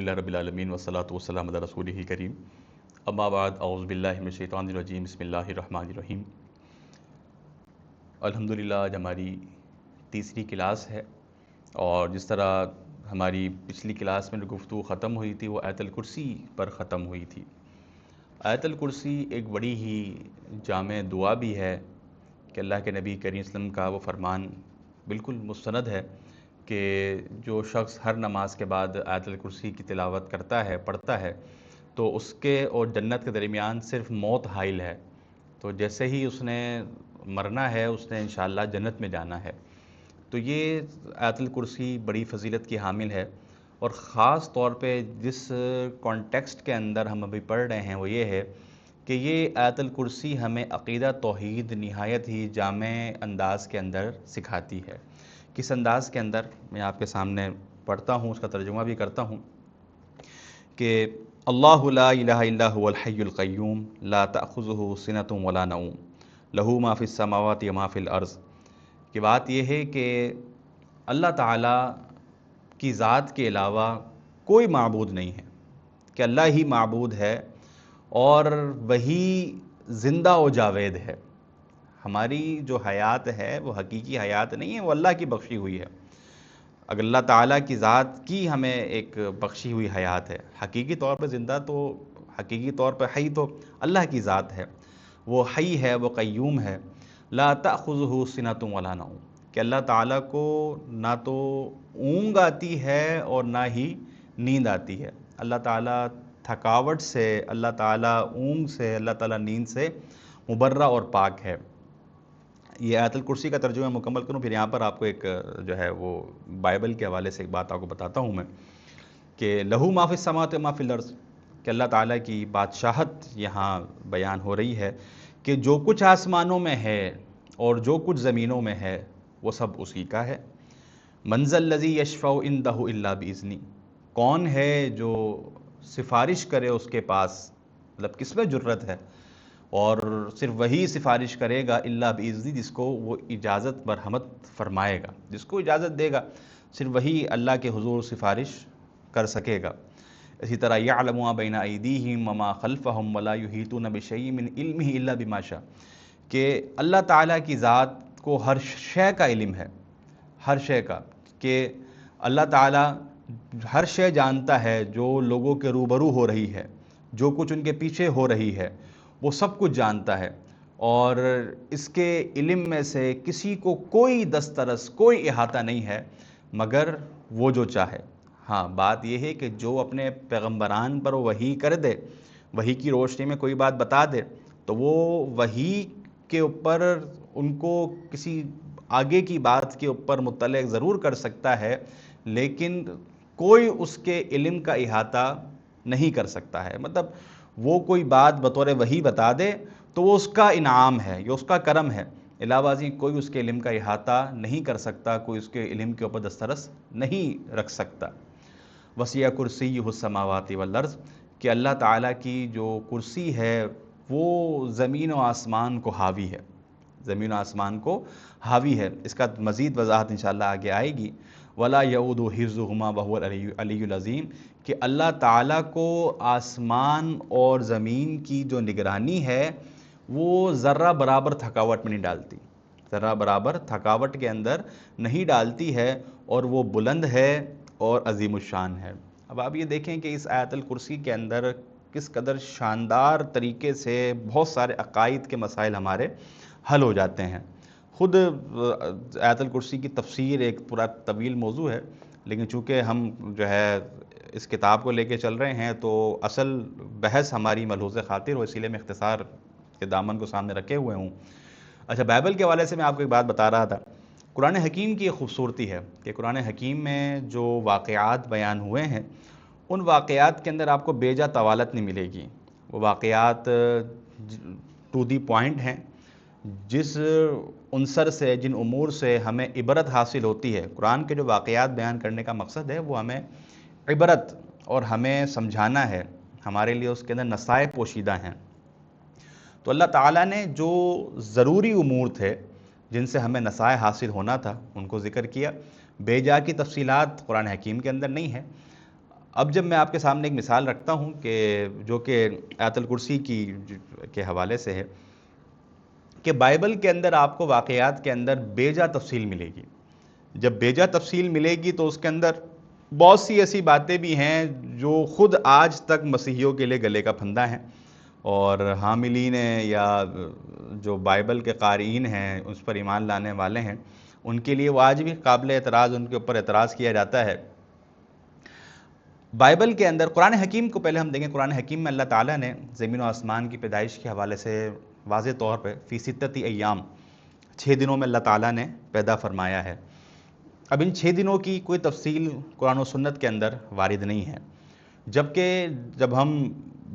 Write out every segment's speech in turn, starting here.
الحمدللہ رب العالمین والصلاۃ والسلام علی رسولہ کریم اما بعد اعوذ باللہ من الشیطان الرجیم بسم اللہ الرحمن الرحیم۔ الحمدللہ آج ہماری تیسری کلاس ہے، اور جس طرح ہماری پچھلی کلاس میں جو گفتگو ختم ہوئی تھی وہ آیت الکرسی پر ختم ہوئی تھی۔ آیت الکرسی ایک بڑی ہی جامع دعا بھی ہے کہ اللہ کے نبی کریم صلی اللہ علیہ وسلم کا وہ فرمان بالکل مستند ہے کہ جو شخص ہر نماز کے بعد آیت الکرسی کی تلاوت کرتا ہے، پڑھتا ہے، تو اس کے اور جنت کے درمیان صرف موت حائل ہے، تو جیسے ہی اس نے مرنا ہے اس نے انشاءاللہ جنت میں جانا ہے۔ تو یہ آیت الکرسی بڑی فضیلت کی حامل ہے، اور خاص طور پہ جس کانٹیکسٹ کے اندر ہم ابھی پڑھ رہے ہیں وہ یہ ہے کہ یہ آیت الکرسی ہمیں عقیدہ توحید نہایت ہی جامع انداز کے اندر سکھاتی ہے۔ کس انداز کے اندر؟ میں آپ کے سامنے پڑھتا ہوں، اس کا ترجمہ بھی کرتا ہوں کہ اللہ لا الہ الا هو الحی القیوم لا تأخذہ سنۃ ولا نوم لہ ما فی السماوات وما فی الارض۔ کہ بات یہ ہے کہ اللہ تعالیٰ کی ذات کے علاوہ کوئی معبود نہیں ہے، کہ اللہ ہی معبود ہے اور وہی زندہ و جاوید ہے۔ ہماری جو حیات ہے وہ حقیقی حیات نہیں ہے، وہ اللہ کی بخشی ہوئی ہے۔ اگر اللہ تعالیٰ کی ذات کی ہمیں ایک بخشی ہوئی حیات ہے، حقیقی طور پہ زندہ تو حقیقی طور پہ حی تو اللہ کی ذات ہے، وہ حی ہے، وہ قیوم ہے۔ لا تأخذہ سنۃ ولا نوم، کہ اللہ تعالیٰ کو نہ تو اونگ آتی ہے اور نہ ہی نیند آتی ہے۔ اللہ تعالیٰ تھکاوٹ سے، اللہ تعالیٰ اونگ سے، اللہ تعالیٰ نیند سے مبرہ اور پاک ہے۔ یہ آیت الکرسی کا ترجمہ مکمل کروں، پھر یہاں پر آپ کو ایک جو ہے وہ بائبل کے حوالے سے ایک بات آپ کو بتاتا ہوں میں کہ لہو ما فی السماوات و ما فی الارض، کہ اللہ تعالیٰ کی بادشاہت یہاں بیان ہو رہی ہے کہ جو کچھ آسمانوں میں ہے اور جو کچھ زمینوں میں ہے وہ سب اسی کا ہے۔ من ذا الذی یشفع عندہ الا باذنہ، کون ہے جو سفارش کرے اس کے پاس، مطلب کس میں جرت ہے، اور صرف وہی سفارش کرے گا الا باذنہ، جس کو وہ اجازت مرحمت فرمائے گا، جس کو اجازت دے گا صرف وہی اللہ کے حضور سفارش کر سکے گا۔ اسی طرح یعلم ما بین ایدیہم وما خلفہم ولا یحیطون بشیء من علمہ الا بما شاء، کہ اللہ تعالیٰ کی ذات کو ہر شے کا علم ہے، ہر شے کا، کہ اللہ تعالیٰ ہر شے جانتا ہے، جو لوگوں کے روبرو ہو رہی ہے، جو کچھ ان کے پیچھے ہو رہی ہے، وہ سب کچھ جانتا ہے، اور اس کے علم میں سے کسی کو کوئی دسترس، کوئی احاطہ نہیں ہے مگر وہ جو چاہے۔ ہاں، بات یہ ہے کہ جو اپنے پیغمبران پر وحی کر دے، وحی کی روشنی میں کوئی بات بتا دے، تو وہ وحی کے اوپر ان کو کسی آگے کی بات کے اوپر مطلع ضرور کر سکتا ہے، لیکن کوئی اس کے علم کا احاطہ نہیں کر سکتا ہے۔ مطلب وہ کوئی بات بطور وحی بتا دے تو وہ اس کا انعام ہے، یہ اس کا کرم ہے، علاوہ ازیں کوئی اس کے علم کا احاطہ نہیں کر سکتا، کوئی اس کے علم کے اوپر دسترس نہیں رکھ سکتا۔ وسیع کرسیہ السماوات والارض، کہ اللہ تعالیٰ کی جو کرسی ہے وہ زمین و آسمان کو حاوی ہے، زمین و آسمان کو حاوی ہے۔ اس کا مزید وضاحت انشاءاللہ آگے آئے گی۔ ولا یعود حفظہما وہو العلی العظیم، کہ اللہ تعالیٰ کو آسمان اور زمین کی جو نگرانی ہے وہ ذرہ برابر تھکاوٹ میں نہیں ڈالتی، ذرہ برابر تھکاوٹ کے اندر نہیں ڈالتی ہے، اور وہ بلند ہے اور عظیم الشان ہے۔ اب آپ یہ دیکھیں کہ اس آیت الکرسی کے اندر کس قدر شاندار طریقے سے بہت سارے عقائد کے مسائل ہمارے حل ہو جاتے ہیں۔ خود آیت الکرسی کی تفسیر ایک پورا طویل موضوع ہے، لیکن چونکہ ہم جو ہے اس کتاب کو لے کے چل رہے ہیں تو اصل بحث ہماری ملحوظ خاطر ہو، اسی لیے میں اختصار کے دامن کو سامنے رکھے ہوئے ہوں۔ اچھا، بائبل کے حوالے سے میں آپ کو ایک بات بتا رہا تھا۔ قرآن حکیم کی ایک خوبصورتی ہے کہ قرآن حکیم میں جو واقعات بیان ہوئے ہیں ان واقعات کے اندر آپ کو بیجا طوالت نہیں ملے گی، وہ واقعات ٹو دی پوائنٹ ہیں، جس عنصر سے، جن امور سے ہمیں عبرت حاصل ہوتی ہے۔ قرآن کے جو واقعات بیان کرنے کا مقصد ہے وہ ہمیں عبرت اور ہمیں سمجھانا ہے، ہمارے لیے اس کے اندر نصائح پوشیدہ ہیں۔ تو اللہ تعالیٰ نے جو ضروری امور تھے جن سے ہمیں نصائح حاصل ہونا تھا ان کو ذکر کیا، بے جا کی تفصیلات قرآن حکیم کے اندر نہیں ہے۔ اب جب میں آپ کے سامنے ایک مثال رکھتا ہوں جو کہ آیت الکرسی کے حوالے سے ہے، کہ بائبل کے اندر آپ کو واقعات کے اندر بیجا تفصیل ملے گی. جب بیجا تفصیل ملے گی تو اس کے اندر بہت سی ایسی باتیں بھی ہیں جو خود آج تک مسیحیوں کے لیے گلے کا پھندا ہیں، اور حاملین یا جو بائبل کے قارئین ہیں، اس پر ایمان لانے والے ہیں، ان کے لیے وہ آج بھی قابل اعتراض، ان کے اوپر اعتراض کیا جاتا ہے. بائبل کے اندر قرآن حکیم کو پہلے ہم دیکھیں. قرآن حکیم میں اللہ تعالیٰ نے زمین و آسمان کی پیدائش کے حوالے سے واضح طور پہ فی ستتی ایام، 6 دنوں میں اللہ تعالیٰ نے پیدا فرمایا ہے. اب ان 6 دنوں کی کوئی تفصیل قرآن و سنت کے اندر وارد نہیں ہے، جبکہ جب ہم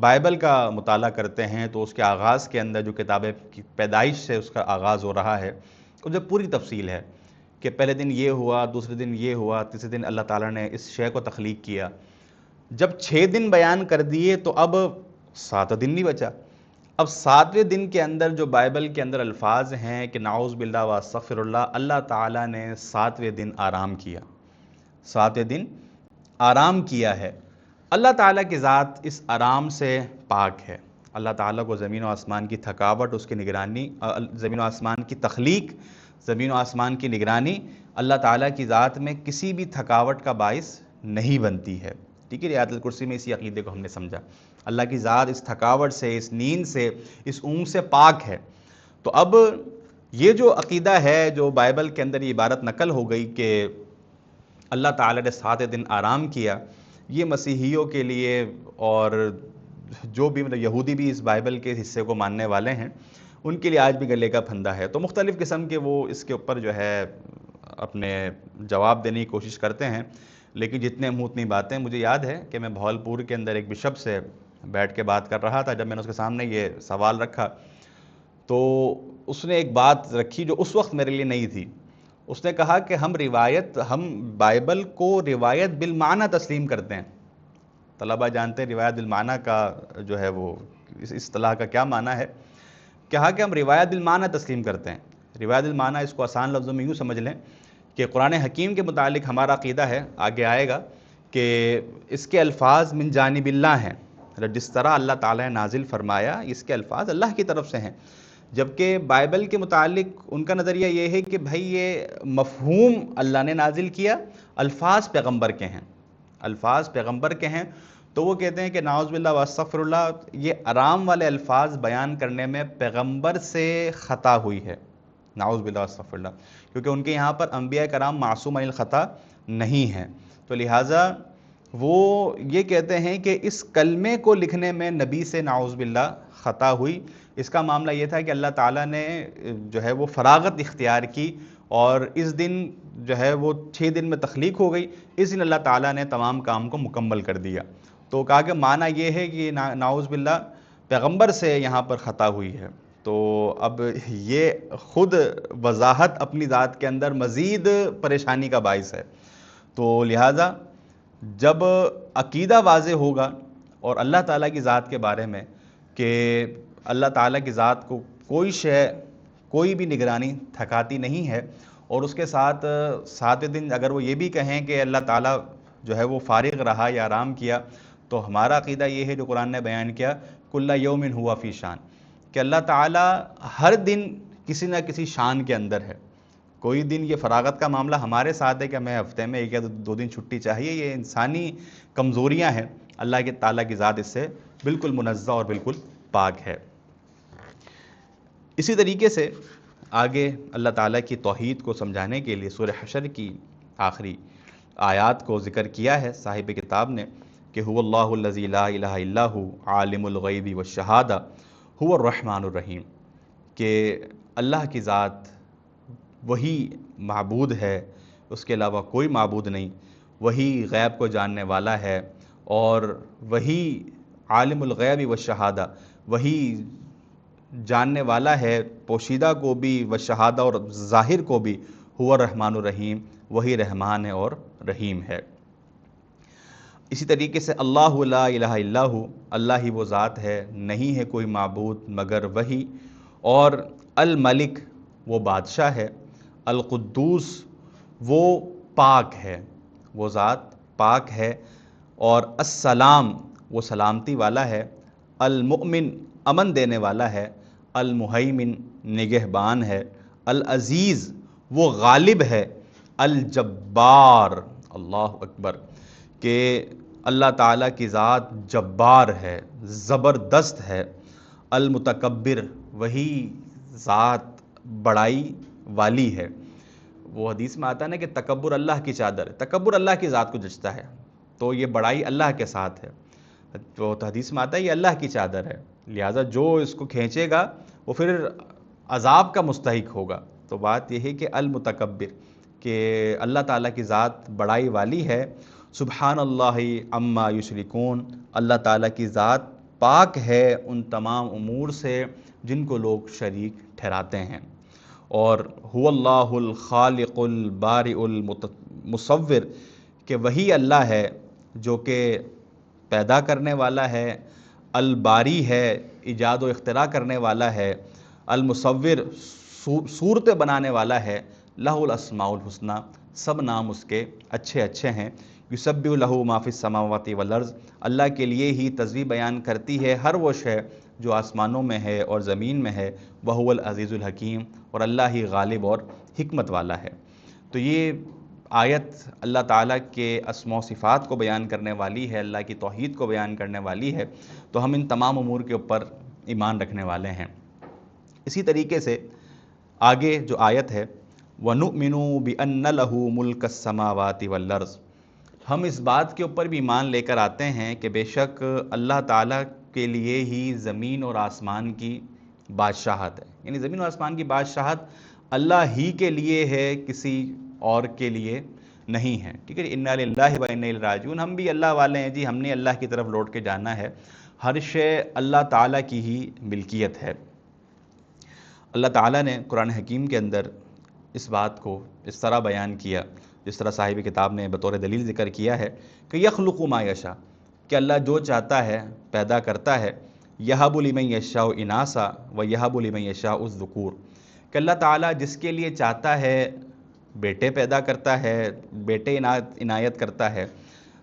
بائبل کا مطالعہ کرتے ہیں تو اس کے آغاز کے اندر جو کتاب کی پیدائش سے اس کا آغاز ہو رہا ہے، اس میں پوری تفصیل ہے کہ پہلے دن یہ ہوا، دوسرے دن یہ ہوا، تیسرے دن اللہ تعالیٰ نے اس شے کو تخلیق کیا. جب 6 دن بیان کر دیے تو اب 7 دن نہیں بچا. اب 7ویں دن کے اندر جو بائبل کے اندر الفاظ ہیں کہ نعوذ باللہ و استغفر اللہ، اللہ تعالیٰ نے 7ویں دن آرام کیا، 7ویں دن آرام کیا ہے. اللہ تعالیٰ کی ذات اس آرام سے پاک ہے. اللہ تعالیٰ کو زمین و آسمان کی تھکاوٹ، اس کی نگرانی، زمین و آسمان کی تخلیق، زمین و آسمان کی نگرانی اللہ تعالیٰ کی ذات میں کسی بھی تھکاوٹ کا باعث نہیں بنتی ہے. ٹھیک ہے، آیت الکرسی میں اسی عقیدے کو ہم نے سمجھا. اللہ کی ذات اس تھکاوٹ سے، اس نیند سے، اس اونگ سے پاک ہے. تو اب یہ جو عقیدہ ہے جو بائبل کے اندر یہ عبارت نقل ہو گئی کہ اللہ تعالیٰ نے 7 دن آرام کیا، یہ مسیحیوں کے لیے اور جو بھی یہودی بھی اس بائبل کے حصے کو ماننے والے ہیں، ان کے لیے آج بھی گلے کا پھندا ہے. تو مختلف قسم کے وہ اس کے اوپر جو ہے اپنے جواب دینے کی کوشش کرتے ہیں، لیکن جتنے منہ اتنی باتیں. مجھے یاد ہے کہ میں بھاولپور کے اندر ایک بشپ سے بیٹھ کے بات کر رہا تھا. جب میں نے اس کے سامنے یہ سوال رکھا تو اس نے ایک بات رکھی جو اس وقت میرے لیے نہیں تھی. اس نے کہا کہ ہم بائبل کو روایت بالمعنی تسلیم کرتے ہیں. طلبہ جانتے ہیں روایت بالمعنی کا جو ہے وہ اس اصطلاح کا کیا معنی ہے. کہا کہ ہم روایت بالمعنی تسلیم کرتے ہیں. روایت بالمعنی اس کو آسان لفظوں میں یوں سمجھ لیں کہ قرآن حکیم کے متعلق ہمارا عقیدہ ہے، آگے آئے گا، کہ اس کے الفاظ من جانب اللہ ہیں. جس طرح اللہ تعالیٰ نے نازل فرمایا، اس کے الفاظ اللہ کی طرف سے ہیں. جبکہ بائبل کے متعلق ان کا نظریہ یہ ہے کہ بھائی یہ مفہوم اللہ نے نازل کیا، الفاظ پیغمبر کے ہیں، الفاظ پیغمبر کے ہیں. تو وہ کہتے ہیں کہ نعوذ باللہ و استغفر اللہ، یہ آرام والے الفاظ بیان کرنے میں پیغمبر سے خطا ہوئی ہے. نعوذ باللہ و استغفر اللہ، کیونکہ ان کے یہاں پر انبیاء کرام معصوم عن الخطا نہیں ہیں. تو لہٰذا وہ یہ کہتے ہیں کہ اس کلمے کو لکھنے میں نبی سے نعوذ باللہ خطا ہوئی. اس کا معاملہ یہ تھا کہ اللہ تعالیٰ نے جو ہے وہ فراغت اختیار کی، اور اس دن جو ہے وہ 6 دن میں تخلیق ہو گئی. اس دن اللہ تعالیٰ نے تمام کام کو مکمل کر دیا. تو کہا کہ معنی یہ ہے کہ نعوذ باللہ پیغمبر سے یہاں پر خطا ہوئی ہے. تو اب یہ خود وضاحت اپنی ذات کے اندر مزید پریشانی کا باعث ہے. تو لہٰذا جب عقیدہ واضح ہوگا اور اللہ تعالیٰ کی ذات کے بارے میں کہ اللہ تعالیٰ کی ذات کو کوئی شے، کوئی بھی نگرانی تھکاتی نہیں ہے، اور اس کے ساتھ 7 دن اگر وہ یہ بھی کہیں کہ اللہ تعالیٰ جو ہے وہ فارغ رہا یا آرام کیا، تو ہمارا عقیدہ یہ ہے جو قرآن نے بیان کیا، کل یوم ہوا فی شان، کہ اللہ تعالیٰ ہر دن کسی نہ کسی شان کے اندر ہے. کوئی دن یہ فراغت کا معاملہ ہمارے ساتھ ہے کہ ہمیں ہفتے میں 1 یا 2 دن چھٹی چاہیے، یہ انسانی کمزوریاں ہیں. اللہ کے تعالیٰ کی ذات اس سے بالکل منزہ اور بالکل پاک ہے. اسی طریقے سے آگے اللہ تعالیٰ کی توحید کو سمجھانے کے لیے سورہ حشر کی آخری آیات کو ذکر کیا ہے صاحب کتاب نے کہ هو اللہ الذی لا الہ الا هو عالم الغیب والشہادہ هو الرحمن الرحیم، کہ اللہ کی ذات وہی معبود ہے، اس کے علاوہ کوئی معبود نہیں، وہی غیب کو جاننے والا ہے، اور وہی عالم الغیب والشہادہ، وہی جاننے والا ہے پوشیدہ کو بھی، والشہادہ اور ظاہر کو بھی، هو الرحمن الرحیم، وہی رحمان ہے اور رحیم ہے. اسی طریقے سے اللہ لا الہ الا ہو، اللہ ہی وہ ذات ہے، نہیں ہے کوئی معبود مگر وہی، اور الملک وہ بادشاہ ہے، القدوس وہ پاک ہے، وہ ذات پاک ہے، اور السلام وہ سلامتی والا ہے، المؤمن امن دینے والا ہے، المہیمن نگہبان ہے، العزیز وہ غالب ہے، الجبار اللہ اکبر کہ اللہ تعالیٰ کی ذات جبار ہے، زبردست ہے، المتکبر وہی ذات بڑائی والی ہے۔ وہ حدیث میں آتا ہے نا کہ تکبر اللہ کی چادر ہے، تکبر اللہ کی ذات کو جچتا ہے، تو یہ بڑائی اللہ کے ساتھ ہے، تو حدیث میں آتا ہے یہ اللہ کی چادر ہے، لہٰذا جو اس کو کھینچے گا وہ پھر عذاب کا مستحق ہوگا۔ تو بات یہ ہے کہ المتکبر کہ اللہ تعالیٰ کی ذات بڑائی والی ہے، سبحان اللہ عما یشرکون اللہ تعالیٰ کی ذات پاک ہے ان تمام امور سے جن کو لوگ شریک ٹھہراتے ہیں، اور هو اللہ الخالق البارئ المصور کہ وہی اللہ ہے جو کہ پیدا کرنے والا ہے، الباری ہے ایجاد و اختراع کرنے والا ہے، المصور صورتیں بنانے والا ہے، لہ الاسماء الحسنی سب نام اس کے اچھے اچھے ہیں، یسبح لہ ما فی السماوات والارض اللہ کے لیے ہی تسبیح بیان کرتی ہے ہر وہ شے جو آسمانوں میں ہے اور زمین میں ہے، وہو العزیز الحکیم اور اللہ ہی غالب اور حکمت والا ہے۔ تو یہ آیت اللہ تعالیٰ کے اسماء و صفات کو بیان کرنے والی ہے، اللہ کی توحید کو بیان کرنے والی ہے، تو ہم ان تمام امور کے اوپر ایمان رکھنے والے ہیں۔ اسی طریقے سے آگے جو آیت ہے وَنُؤْمِنُ بِأَنَّ لَهُ مُلْكَ السَّمَاوَاتِ وَالْأَرْضِ ہم اس بات کے اوپر بھی ایمان لے کر آتے ہیں کہ بے شک اللہ تعالیٰ کے لیے ہی زمین اور آسمان کی بادشاہت ہے، یعنی زمین اور آسمان کی بادشاہت اللہ ہی کے لیے ہے، کسی اور کے لیے نہیں ہے، ٹھیک ہے جی، اِنَّا لِلَّهِ وَإِنَّا إِلَيْهِ راجعون ہم بھی اللہ والے ہیں جی، ہم نے اللہ کی طرف لوٹ کے جانا ہے، ہر شے اللہ تعالیٰ کی ہی ملکیت ہے۔ اللہ تعالیٰ نے قرآن حکیم کے اندر اس بات کو اس طرح بیان کیا جس طرح صاحب کتاب نے بطور دلیل ذکر کیا ہے کہ یخلق ما یشاء کہ اللہ جو چاہتا ہے پیدا کرتا ہے، یہب لمن یشاء اناسا و یہب لمن یشاء الذکور کہ اللہ تعالیٰ جس کے لیے چاہتا ہے بیٹے پیدا کرتا ہے، بیٹے عنایت کرتا ہے،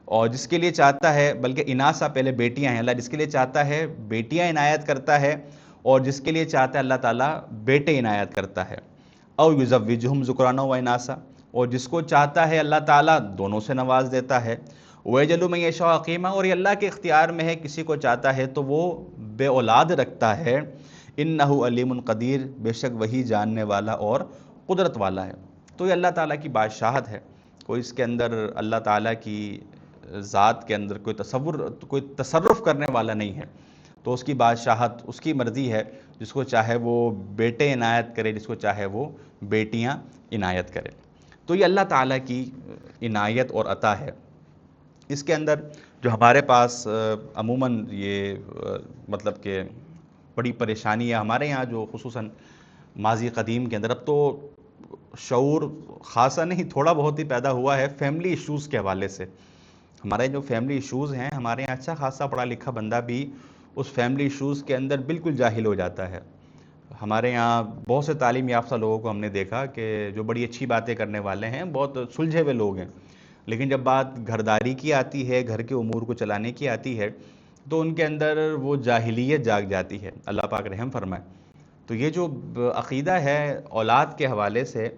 اور جس کے لیے چاہتا ہے بلکہ اناسا پہلے بیٹیاں ہیں، اللہ جس کے لیے چاہتا ہے بیٹیاں عنایت کرتا ہے، اور جس کے لیے چاہتا ہے اللہ تعالیٰ بیٹے عنایت کرتا ہے، او یزوجہم ذکرانا و اناسا اور جس کو چاہتا ہے اللہ تعالیٰ دونوں سے نواز دیتا ہے، وَيَجْعَلُ مَن يَشَاءُ عَقِيمًا اور یہ اللہ کے اختیار میں ہے، کسی کو چاہتا ہے تو وہ بے اولاد رکھتا ہے، اِنَّهُ عَلِيمٌ قدیر بے شک وہی جاننے والا اور قدرت والا ہے۔ تو یہ اللہ تعالیٰ کی بادشاہت ہے، کوئی اس کے اندر اللہ تعالیٰ کی ذات کے اندر کوئی تصرف کرنے والا نہیں ہے، تو اس کی بادشاہت اس کی مرضی ہے، جس کو چاہے وہ بیٹے عنایت کرے، جس کو چاہے وہ بیٹیاں عنایت کرے۔ تو یہ اللہ تعالیٰ کی عنایت اور عطا ہے۔ اس کے اندر جو ہمارے پاس عموماً یہ مطلب کہ بڑی پریشانی ہے ہمارے یہاں، جو خصوصاً ماضی قدیم کے اندر اب تو شعور خاصا نہیں تھوڑا بہت ہی پیدا ہوا ہے فیملی ایشوز کے حوالے سے۔ ہمارے جو فیملی ایشوز ہیں، ہمارے یہاں اچھا خاصا پڑھا لکھا بندہ بھی اس فیملی ایشوز کے اندر بالکل جاہل ہو جاتا ہے۔ ہمارے یہاں بہت سے تعلیم یافتہ لوگوں کو ہم نے دیکھا کہ جو بڑی اچھی باتیں کرنے والے ہیں، بہت سلجھے ہوئے لوگ ہیں، لیکن جب بات گھرداری کی آتی ہے، گھر کے امور کو چلانے کی آتی ہے، تو ان کے اندر وہ جاہلیت جاگ جاتی ہے، اللہ پاک رحم فرمائے۔ تو یہ جو عقیدہ ہے اولاد کے حوالے سے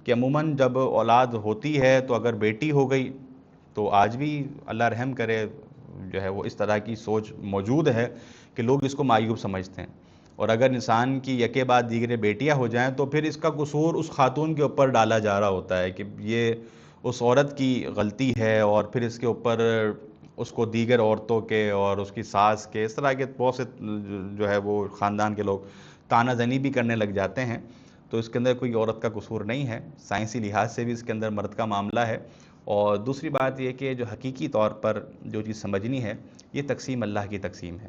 کہ عموماً جب اولاد ہوتی ہے تو اگر بیٹی ہو گئی تو آج بھی اللہ رحم کرے جو ہے وہ اس طرح کی سوچ موجود ہے کہ لوگ اس کو معیوب سمجھتے ہیں، اور اگر انسان کی یکے بعد دیگرے بیٹیاں ہو جائیں تو پھر اس کا قصور اس خاتون کے اوپر ڈالا جا رہا ہوتا ہے کہ یہ اس عورت کی غلطی ہے، اور پھر اس کے اوپر اس کو دیگر عورتوں کے اور اس کی ساس کے اس طرح کے بہت سے جو ہے وہ خاندان کے لوگ تانہ زنی بھی کرنے لگ جاتے ہیں۔ تو اس کے اندر کوئی عورت کا قصور نہیں ہے، سائنسی لحاظ سے بھی اس کے اندر مرد کا معاملہ ہے۔ اور دوسری بات یہ کہ جو حقیقی طور پر جو چیز سمجھنی ہے، یہ تقسیم اللہ کی تقسیم ہے۔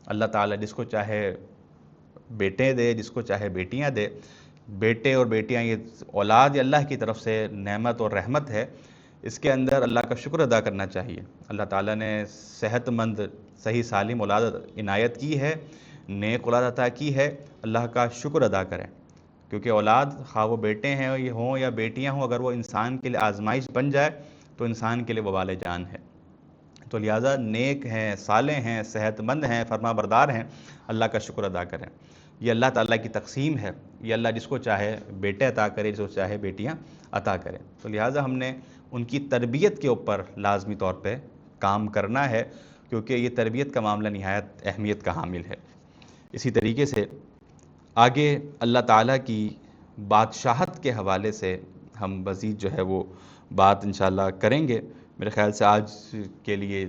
اللہ تعالیٰ جس کو چاہے بیٹے دے، جس کو چاہے بیٹیاں دے، بیٹے اور بیٹیاں یہ اولاد اللہ کی طرف سے نعمت اور رحمت ہے، اس کے اندر اللہ کا شکر ادا کرنا چاہیے۔ اللہ تعالیٰ نے صحت مند صحیح سالم اولاد عنایت کی ہے، نیک اولاد عطا کی ہے، اللہ کا شکر ادا کریں، کیونکہ اولاد خواہ وہ بیٹے ہیں ہوں یا بیٹیاں ہوں، اگر وہ انسان کے لیے آزمائش بن جائے تو انسان کے لیے وبال جان ہے۔ تو لہٰذا نیک ہیں، صالح ہیں، صحت مند ہیں، فرما بردار ہیں، اللہ کا شکر ادا کریں۔ یہ اللہ تعالیٰ کی تقسیم ہے، یہ اللہ جس کو چاہے بیٹے عطا کرے، جس کو چاہے بیٹیاں عطا کرے۔ تو لہٰذا ہم نے ان کی تربیت کے اوپر لازمی طور پہ کام کرنا ہے، کیونکہ یہ تربیت کا معاملہ نہایت اہمیت کا حامل ہے۔ اسی طریقے سے آگے اللہ تعالیٰ کی بادشاہت کے حوالے سے ہم مزید جو ہے وہ بات انشاءاللہ کریں گے۔ میرے خیال سے آج کے لیے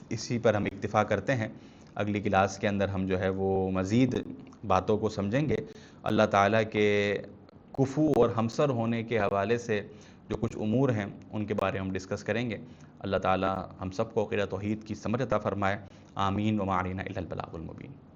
اسی پر ہم اکتفا کرتے ہیں، اگلی کلاس کے اندر ہم جو ہے وہ مزید باتوں کو سمجھیں گے۔ اللہ تعالیٰ کے کفو اور ہمسر ہونے کے حوالے سے جو کچھ امور ہیں ان کے بارے میں ہم ڈسکس کریں گے۔ اللہ تعالیٰ ہم سب کو عقیدہ توحید کی سمجھ عطا فرمائے۔ آمین وما علینا الا البلاغ المبین۔